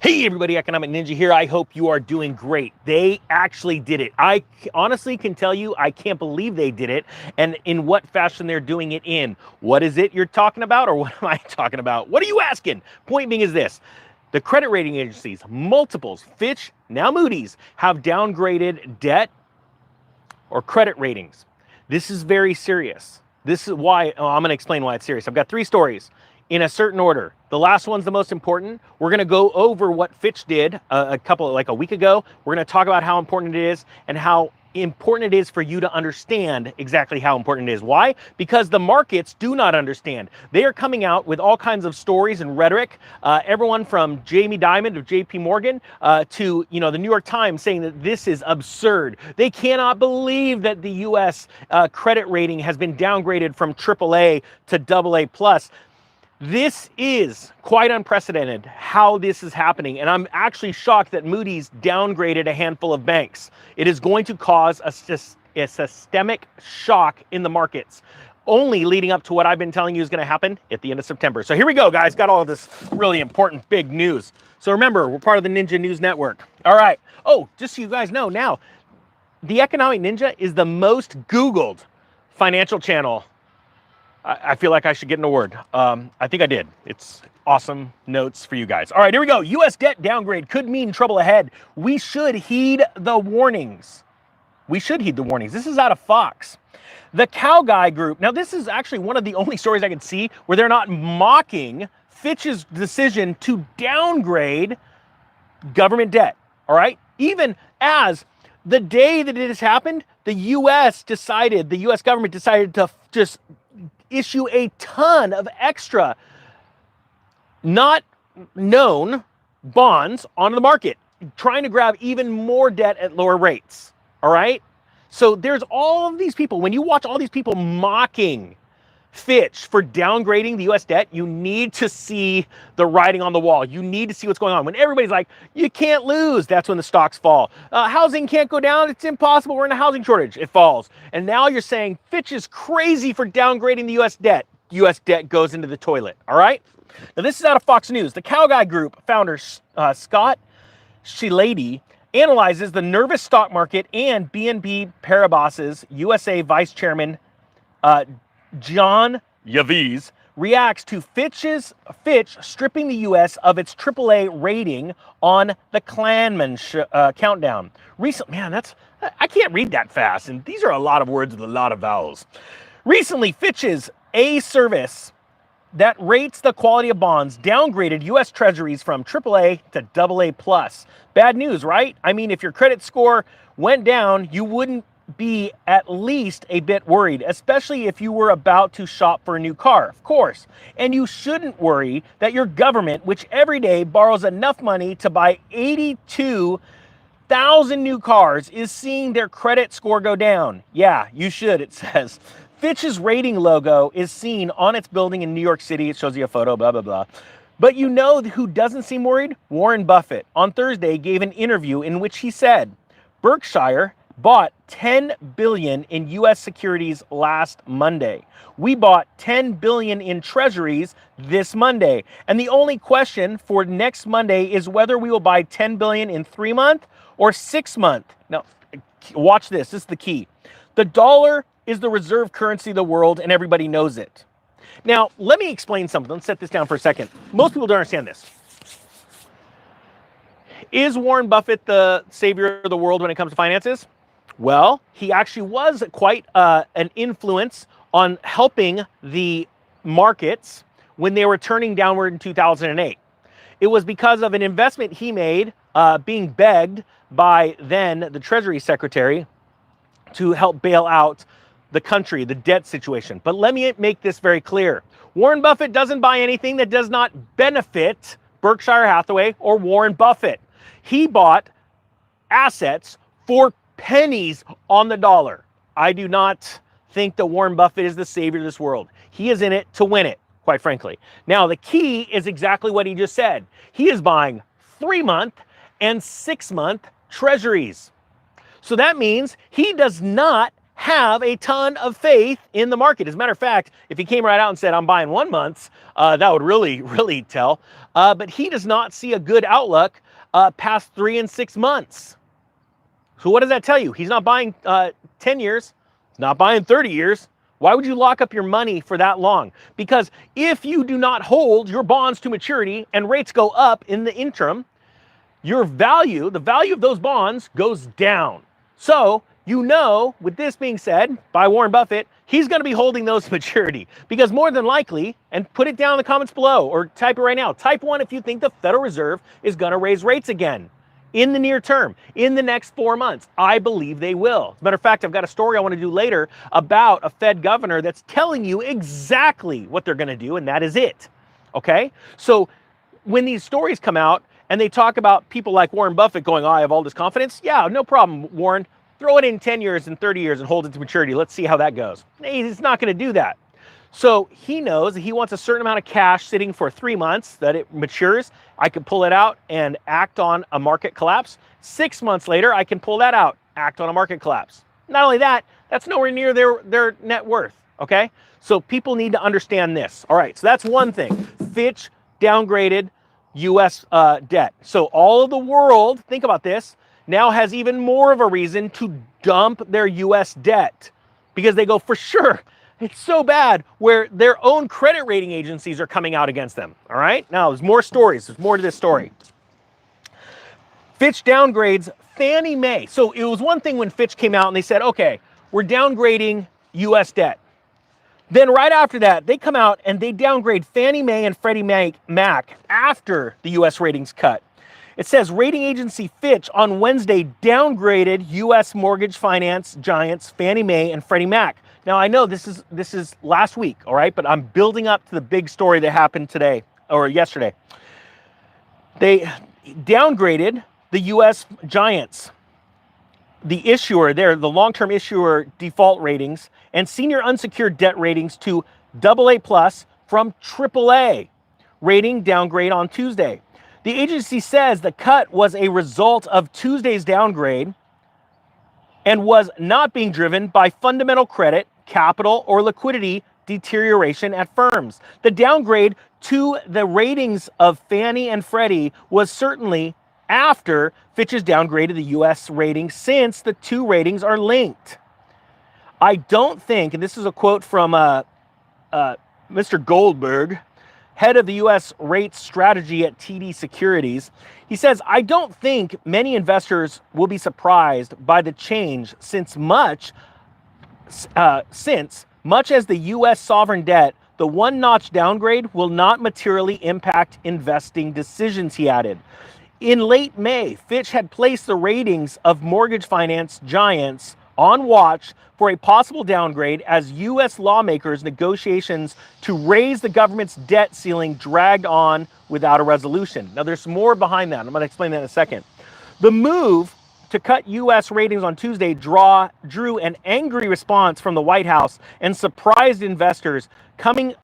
Hey everybody, Economic Ninja here. I hope you are doing great. They actually did it. I honestly can tell you, I can't believe they did it and in what fashion they're doing it in. What is it you're talking about, or what am I talking about? What are you asking? Point being is this. The credit rating agencies, multiples, Fitch, now Moody's, have downgraded debt or credit ratings. This is very serious. This is why, I'm gonna explain why it's serious. I've got three stories in a certain order. The last one's the most important. We're gonna go over what Fitch did like a week ago. We're gonna talk about how important it is and how important it is for you to understand exactly how important it is. Why? Because the markets do not understand. They are coming out with all kinds of stories and rhetoric. Everyone from Jamie Dimon of JP Morgan to the New York Times saying that this is absurd. They cannot believe that the US credit rating has been downgraded from AAA to AA+. This is quite unprecedented how this is happening, and I'm actually shocked that Moody's downgraded a handful of banks. It is going to cause a systemic shock in the markets, only leading up to what I've been telling you is going to happen at the end of September. So here we go, guys. Got all of this really important big news. So remember, we're part of the Ninja News Network. All right. Oh, just so you guys know now, the Economic Ninja is the most Googled financial channel. I feel like I should get an award. I think I did. It's awesome notes for you guys. All right, here we go. U.S. debt downgrade could mean trouble ahead. We should heed the warnings. We should heed the warnings. This is out of Fox. The Cow Guy Group. Now, this is actually one of the only stories I can see where they're not mocking Fitch's decision to downgrade government debt. All right? Even as the day that it has happened, the U.S. government decided to just issue a ton of extra not known bonds onto the market, trying to grab even more debt at lower rates. All right. So there's all of these people. When you watch all these people mocking Fitch for downgrading the US debt, you need to see the writing on the wall. You need to see what's going on. When everybody's like, you can't lose, that's when the stocks fall. Housing can't go down, it's impossible, we're in a housing shortage, it falls. And now you're saying Fitch is crazy for downgrading the US debt. US debt goes into the toilet, all right? Now this is out of Fox News. The Cow Guy Group founder, Scott Shilady, analyzes the nervous stock market, and BNP Paribas's USA Vice Chairman, John Yaviz, reacts to Fitch stripping the U.S. of its AAA rating on the Klanman countdown. I can't read that fast, and these are a lot of words with a lot of vowels. Recently, Fitch's A service that rates the quality of bonds downgraded U.S. Treasuries from AAA to AA+. Bad news, right? I mean, if your credit score went down, you wouldn't be at least a bit worried, especially if you were about to shop for a new car, of course. And you shouldn't worry that your government, which every day borrows enough money to buy 82,000 new cars, is seeing their credit score go down. Yeah, you should, it says. Fitch's rating logo is seen on its building in New York City. It shows you a photo, blah, blah, blah. But you know who doesn't seem worried? Warren Buffett on Thursday gave an interview in which he said, Berkshire bought $10 billion in U.S. securities last Monday. We bought $10 billion in treasuries this Monday. And the only question for next Monday is whether we will buy $10 billion in 3 month or 6 month. Now, watch this. This is the key. The dollar is the reserve currency of the world, and everybody knows it. Now, let me explain something. Let's set this down for a second. Most people don't understand this. Is Warren Buffett the savior of the world when it comes to finances? Well, he actually was quite an influence on helping the markets when they were turning downward in 2008. It was because of an investment he made, being begged by then the Treasury Secretary to help bail out the country, the debt situation. But let me make this very clear. Warren Buffett doesn't buy anything that does not benefit Berkshire Hathaway or Warren Buffett. He bought assets for pennies on the dollar. I do not think that Warren Buffett is the savior of this world. He is in it to win it, quite frankly. Now, the key is exactly what he just said. He is buying 3 month and 6 month treasuries. So that means he does not have a ton of faith in the market. As a matter of fact, if he came right out and said, I'm buying 1 month, that would really tell. But he does not see a good outlook past 3 and 6 months. So what does that tell you? He's not buying 10 years. He's not buying 30 years. Why would you lock up your money for that long? Because if you do not hold your bonds to maturity and rates go up in the interim, your value, the value of those bonds goes down. So, you know, with this being said by Warren Buffett, he's going to be holding those to maturity because more than likely, and put it down in the comments below or type it right now, type 1 if you think the Federal Reserve is going to raise rates again in the near term, in the next 4 months. I believe they will. As a matter of fact, I've got a story I want to do later about a Fed governor that's telling you exactly what they're going to do, and that is it. Okay? So when these stories come out and they talk about people like Warren Buffett going, oh, I have all this confidence. Yeah, no problem, Warren. Throw it in 10 years and 30 years and hold it to maturity. Let's see how that goes. He's not going to do that. So he knows that he wants a certain amount of cash sitting for 3 months that it matures. I can pull it out and act on a market collapse. 6 months later, I can pull that out, act on a market collapse. Not only that, that's nowhere near their net worth, okay? So people need to understand this. All right, so that's one thing. Fitch downgraded U.S. debt. So all of the world, think about this, now has even more of a reason to dump their U.S. debt because they go, for sure, it's so bad where their own credit rating agencies are coming out against them. All right. Now there's more stories. There's more to this story. Fitch downgrades Fannie Mae. So it was one thing when Fitch came out and they said, okay, we're downgrading U.S. debt. Then right after that, they come out and they downgrade Fannie Mae and Freddie Mac after the U.S. ratings cut. It says rating agency Fitch on Wednesday downgraded U.S. mortgage finance giants Fannie Mae and Freddie Mac. Now, I know this is last week, all right, but I'm building up to the big story that happened today or yesterday. They downgraded the U.S. giants, the issuer there, the long-term issuer default ratings and senior unsecured debt ratings to AA+ from AAA rating downgrade on Tuesday. The agency says the cut was a result of Tuesday's downgrade and was not being driven by fundamental credit, capital, or liquidity deterioration at firms. The downgrade to the ratings of Fannie and Freddie was certainly after Fitch's downgraded the U.S. rating since the two ratings are linked. I don't think, and this is a quote from Mr. Goldberg, head of the U.S. rates strategy at TD Securities. He says, I don't think many investors will be surprised by the change since much as the U.S. sovereign debt, the one-notch downgrade will not materially impact investing decisions, he added. In late May, Fitch had placed the ratings of mortgage finance giants on watch for a possible downgrade as U.S. lawmakers' negotiations to raise the government's debt ceiling dragged on without a resolution. Now, there's more behind that. I'm going to explain that in a second. The move to cut U.S. ratings on Tuesday drew an angry response from the White House and surprised investors, coming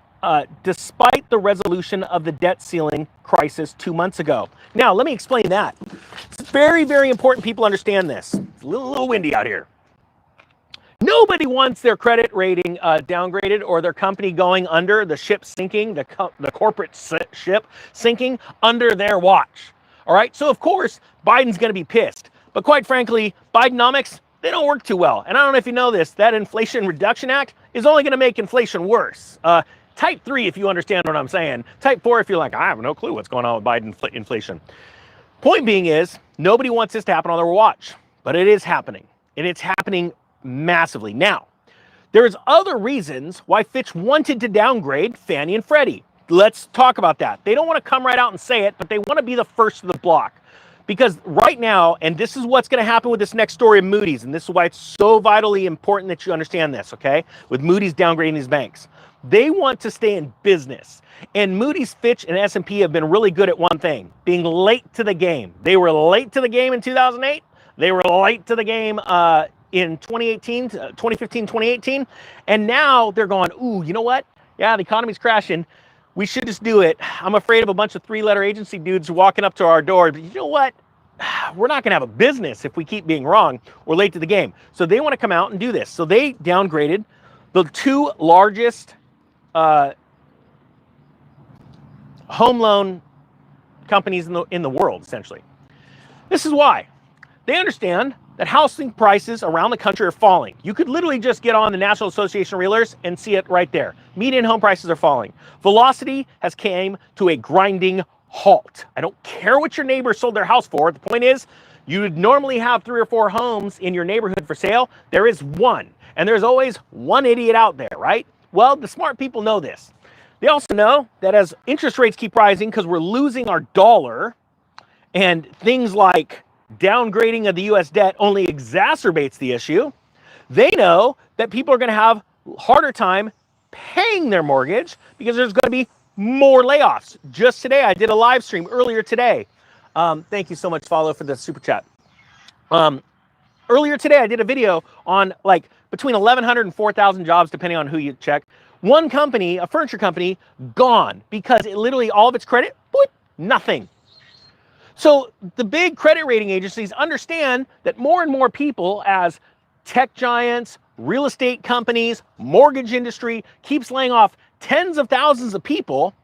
despite the resolution of the debt ceiling crisis 2 months ago. Now, let me explain that. It's very, very important people understand this. It's a little windy out here. Nobody wants their credit rating downgraded or their company going under, the ship sinking, the corporate ship sinking under their watch. All right, so of course, Biden's going to be pissed. But quite frankly, Bidenomics, they don't work too well. And I don't know if you know this, that Inflation Reduction Act is only going to make inflation worse. Type 3 if you understand what I'm saying. Type 4 if you're like, I have no clue what's going on with Biden inflation. Point being is, nobody wants this to happen on their watch. But it is happening. And it's happening massively. Now, there's other reasons why Fitch wanted to downgrade Fannie and Freddie. Let's talk about that. They don't want to come right out and say it, but they want to be the first of the block. Because right now, and this is what's going to happen with this next story of Moody's, and this is why it's so vitally important that you understand this, okay? With Moody's downgrading these banks. They want to stay in business. And Moody's, Fitch, and S&P have been really good at one thing, being late to the game. They were late to the game in 2008. They were late to the game in 2015, 2018. And now they're going, ooh, you know what? Yeah, the economy's crashing. We should just do it. I'm afraid of a bunch of three-letter agency dudes walking up to our door. But you know what? we're not going to have a business if we keep being wrong. We're late to the game. So they want to come out and do this. So they downgraded the two largest home loan companies in the world, essentially. This is why. They understand that housing prices around the country are falling. You could literally just get on the National Association of Realtors and see it right there. Median home prices are falling. Velocity has came to a grinding halt. I don't care what your neighbor sold their house for. The point is, you would normally have 3 or 4 homes in your neighborhood for sale. There is one, and there's always one idiot out there, right? Well, the smart people know this. They also know that as interest rates keep rising because we're losing our dollar, and things like downgrading of the US debt only exacerbates the issue, they know that people are going to have a harder time paying their mortgage because there's going to be more layoffs. Just today, I did a live stream earlier today. Thank you so much, Follow, for the super chat. Earlier today, I did a video on like between 1,100 and 4,000 jobs, depending on who you check. One company, a furniture company, gone because it literally all of its credit, boop, nothing. So the big credit rating agencies understand that more and more people, as tech giants, real estate companies, mortgage industry keeps laying off tens of thousands of people,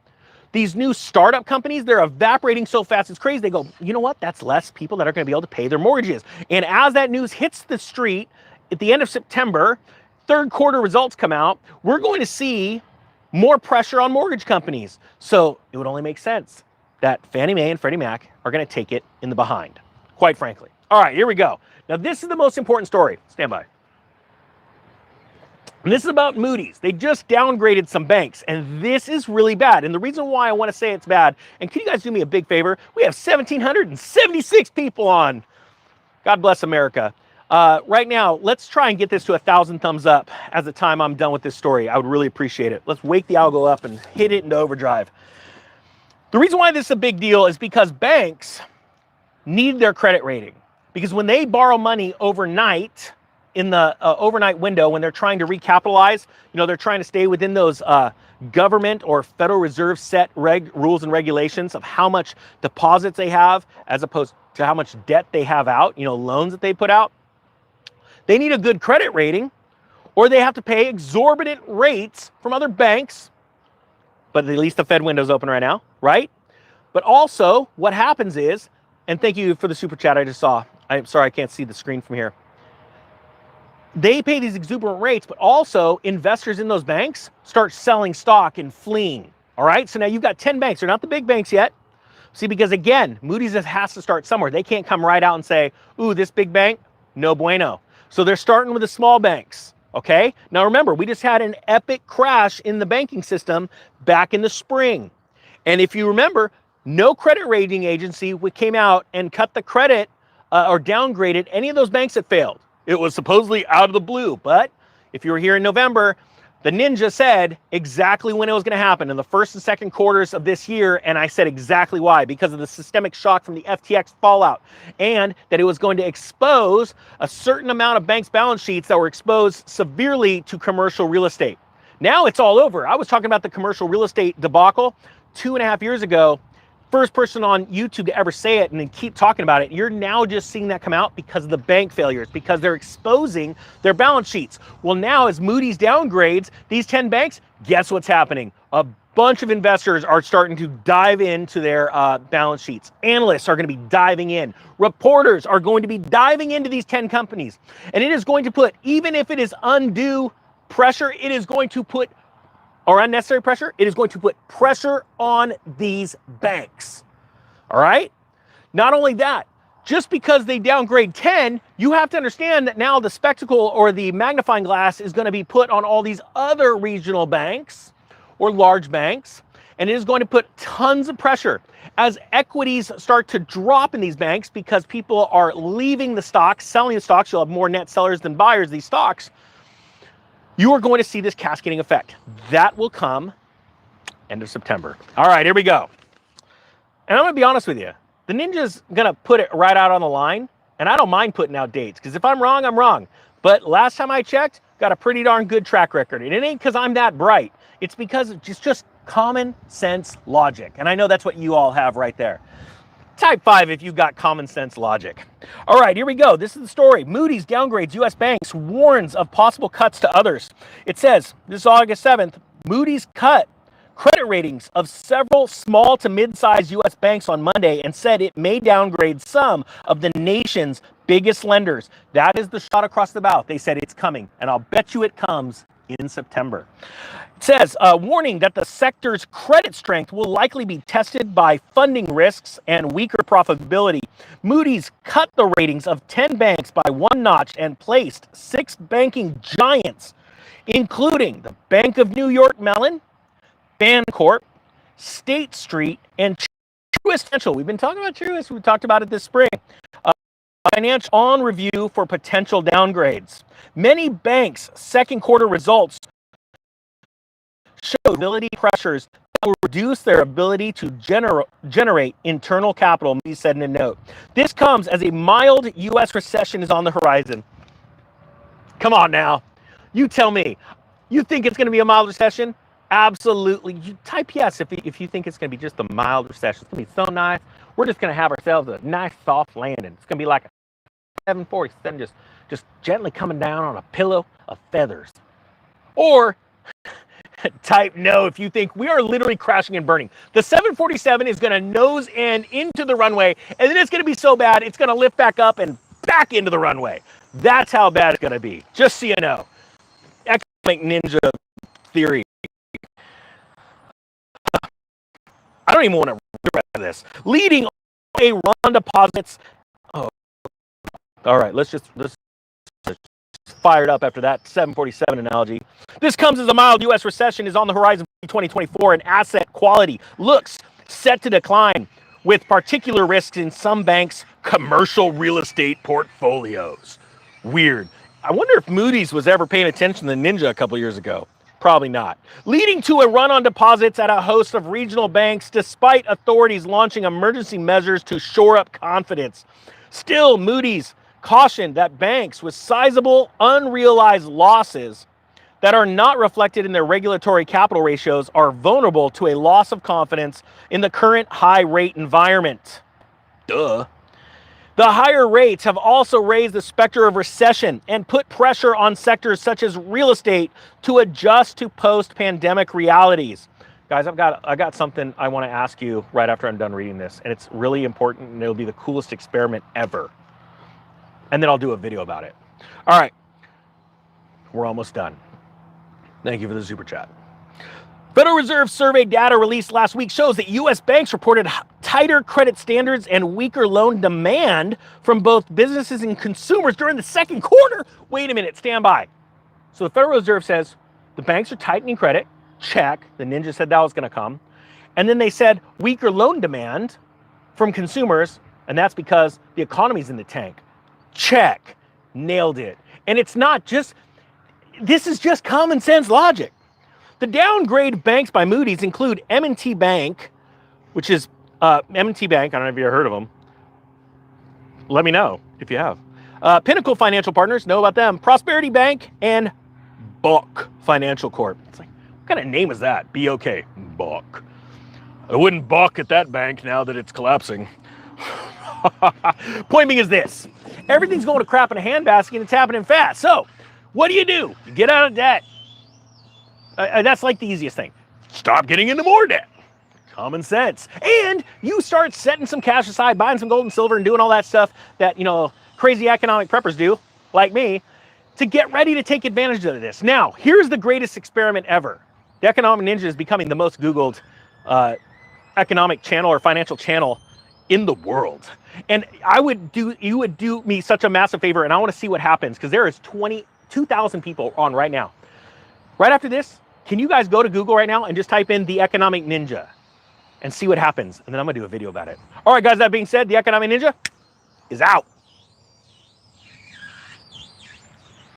these new startup companies, they're evaporating so fast it's crazy. They go, you know what? That's less people that are going to be able to pay their mortgages. And as that news hits the street at the end of September, third quarter results come out, we're going to see more pressure on mortgage companies. So it would only make sense that Fannie Mae and Freddie Mac are going to take it in the behind, quite frankly. All right, here we go. Now, this is the most important story. Stand by. And this is about Moody's. They just downgraded some banks, and this is really bad. And the reason why I want to say it's bad, and can you guys do me a big favor? We have 1,776 people on. God bless America. Right now, let's try and get this to 1,000 thumbs up as the time I'm done with this story. I would really appreciate it. Let's wake the algo up and hit it into overdrive. The reason why this is a big deal is because banks need their credit rating. Because when they borrow money overnight, in the overnight window, when they're trying to recapitalize, you know, they're trying to stay within those government or Federal Reserve set rules and regulations of how much deposits they have as opposed to how much debt they have out, you know, loans that they put out. They need a good credit rating, or they have to pay exorbitant rates from other banks. But at least the Fed window's open right now, right? But also what happens is, and thank you for the super chat I just saw. I'm sorry, I can't see the screen from here. They pay these exuberant rates, but also investors in those banks start selling stock and fleeing. All right, so now you've got 10 banks. They're not the big banks yet. See, because again, Moody's has to start somewhere. They can't come right out and say, ooh, this big bank, no bueno. So they're starting with the small banks. Okay, now remember, we just had an epic crash in the banking system back in the spring. And if you remember, no credit rating agency came out and cut the credit or downgraded any of those banks that failed. It was supposedly out of the blue. But if you were here in November, the ninja said exactly when it was going to happen in the first and second quarters of this year. And I said exactly why, because of the systemic shock from the FTX fallout, and that it was going to expose a certain amount of banks' balance sheets that were exposed severely to commercial real estate. Now it's all over. I was talking about the commercial real estate debacle 2.5 years ago. First person on YouTube to ever say it and then keep talking about it. You're now just seeing that come out because of the bank failures, because they're exposing their balance sheets. Well, now as Moody's downgrades these 10 banks, guess what's happening? A bunch of investors are starting to dive into their balance sheets. Analysts are going to be diving in. Reporters are going to be diving into these 10 companies. And it is going to put, even if it is undue pressure, it is going to put, or unnecessary pressure, it is going to put pressure on these banks. All right? Not only that, just because they downgrade 10, you have to understand that now the spectacle or the magnifying glass is going to be put on all these other regional banks or large banks, and it is going to put tons of pressure as equities start to drop in these banks because people are leaving the stocks, selling the stocks. You'll have more net sellers than buyers of these stocks. You are going to see this cascading effect. That will come end of September. All right, here we go. And I'm going to be honest with you. The ninja's going to put it right out on the line, and I don't mind putting out dates, because if I'm wrong, I'm wrong. But last time I checked, got a pretty darn good track record. And it ain't because I'm that bright. It's because it's just common sense logic. And I know that's what you all have right there. Type 5 if you've got common sense logic. All right, here we go. This is the story. Moody's downgrades U.S. banks, warns of possible cuts to others. It says, this is August 7th, Moody's cut credit ratings of several small to mid-sized U.S. banks on Monday and said it may downgrade some of the nation's biggest lenders. That is the shot across the bow. They said it's coming, and I'll bet you it comes in September. It says, warning that the sector's credit strength will likely be tested by funding risks and weaker profitability. Moody's cut the ratings of 10 banks by one notch and placed 6 banking giants, including the Bank of New York Mellon, Bancorp, State Street, and Truist Financial. We've been talking about Truist. We talked about it this spring. Financial on review for potential downgrades. Many banks' second quarter results show ability pressures that will reduce their ability to generate internal capital, Moody said in a note. This comes as a mild U.S. recession is on the horizon. Come on now. You tell me. You think it's going to be a mild recession? Absolutely. You type yes if you think it's going to be just a mild recession. It's going to be so nice. We're just going to have ourselves a nice soft landing. It's going to be like a 747 just gently coming down on a pillow of feathers. Or type no if you think we are literally crashing and burning. The 747 is going to nose end into the runway, and then it's going to be so bad it's going to lift back up and back into the runway. That's how bad it's going to be. Just so you know. Economic ninja theory. I don't even want to read this. Leading a run deposits. Oh, all right. Let's just fired up after that 747 analogy. This comes as a mild U.S. recession is on the horizon for 2024, and asset quality looks set to decline, with particular risks in some banks' commercial real estate portfolios. Weird. I wonder if Moody's was ever paying attention to Ninja a couple years ago. Probably not. Leading to a run on deposits at a host of regional banks, despite authorities launching emergency measures to shore up confidence. Still, Moody's cautioned that banks with sizable unrealized losses that are not reflected in their regulatory capital ratios are vulnerable to a loss of confidence in the current high rate environment. Duh. The higher rates have also raised the specter of recession and put pressure on sectors such as real estate to adjust to post-pandemic realities. Guys, I got something I want to ask you right after I'm done reading this, and it's really important, and it'll be the coolest experiment ever. And then I'll do a video about it. All right, we're almost done. Thank you for the super chat. Federal Reserve survey data released last week shows that U.S. banks reported tighter credit standards and weaker loan demand from both businesses and consumers during the second quarter. Wait a minute, stand by. So the Federal Reserve says the banks are tightening credit. Check. The ninja said that was going to come. And then they said weaker loan demand from consumers, and that's because the economy's in the tank. Check. Nailed it. And it's not just, this is just common sense logic. The downgrade banks by Moody's include M&T Bank, which is M&T Bank. I don't know if you've ever heard of them. Let me know if you have. Pinnacle Financial Partners, know about them. Prosperity Bank and Buck Financial Corp. It's like, what kind of name is that? B-O-K. Buck. I wouldn't balk at that bank now that it's collapsing. Point being is this. Everything's going to crap in a handbasket and it's happening fast. So what do? You get out of debt. That's like the easiest thing. Stop getting into more debt. Common sense. And you start setting some cash aside, buying some gold and silver and doing all that stuff that, crazy economic preppers do, like me, to get ready to take advantage of this. Now, here's the greatest experiment ever. The Economic Ninja is becoming the most Googled economic channel or financial channel in the world. And you would do me such a massive favor, and I want to see what happens, because there is 22,000 people on right now. Right after this, can you guys go to Google right now and just type in the Economic Ninja and see what happens? And then I'm going to do a video about it. All right, guys, that being said, the Economic Ninja is out.